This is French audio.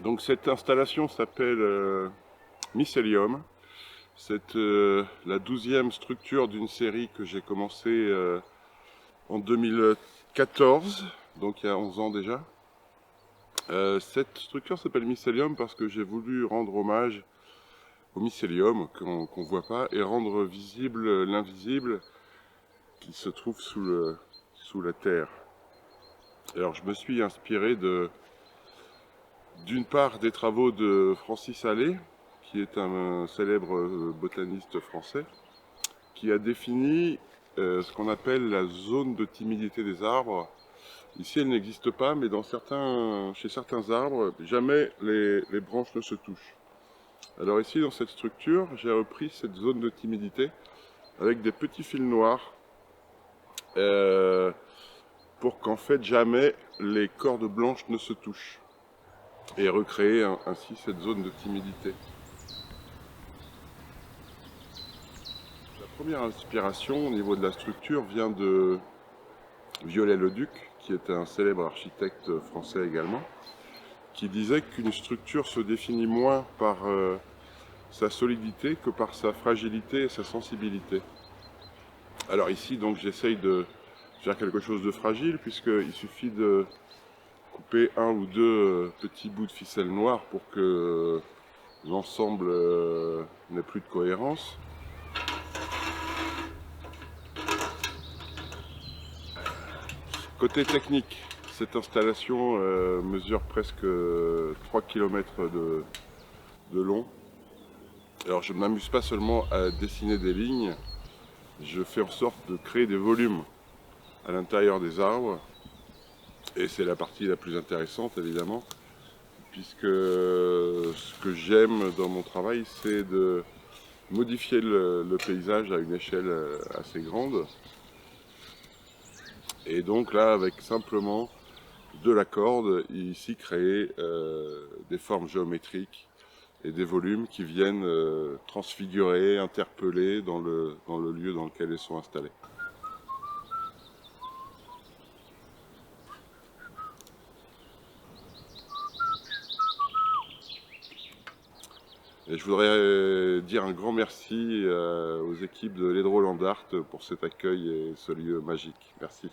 Donc cette installation s'appelle Mycelium. C'est la 12e structure d'une série que j'ai commencé en 2014, donc il y a 11 ans déjà. Cette structure s'appelle Mycelium parce que j'ai voulu rendre hommage au mycélium qu'on ne voit pas et rendre visible l'invisible qui se trouve sous la terre. Alors je me suis inspiré d'une part des travaux de Francis Hallé, qui est un célèbre botaniste français, qui a défini ce qu'on appelle la zone de timidité des arbres. Ici, elle n'existe pas, mais chez certains arbres, jamais les branches ne se touchent. Alors ici, dans cette structure, j'ai repris cette zone de timidité avec des petits fils noirs pour qu'en fait jamais les cordes blanches ne se touchent et recréer ainsi cette zone de timidité. La première inspiration au niveau de la structure vient de Viollet-le-Duc, qui est un célèbre architecte français également, qui disait qu'une structure se définit moins par sa solidité que par sa fragilité et sa sensibilité. Alors ici, donc, j'essaye de faire quelque chose de fragile, puisqu'il suffit de couper un ou deux petits bouts de ficelle noire pour que l'ensemble n'ait plus de cohérence. Côté technique, cette installation mesure presque 3 km de long. Alors je ne m'amuse pas seulement à dessiner des lignes, je fais en sorte de créer des volumes à l'intérieur des arbres. Et c'est la partie la plus intéressante évidemment, puisque ce que j'aime dans mon travail, c'est de modifier le paysage à une échelle assez grande. Et donc là, avec simplement de la corde, ici créer des formes géométriques et des volumes qui viennent transfigurer, interpeller dans le lieu dans lequel ils sont installés. Et je voudrais dire un grand merci aux équipes de l'Hydro Land Art pour cet accueil et ce lieu magique. Merci.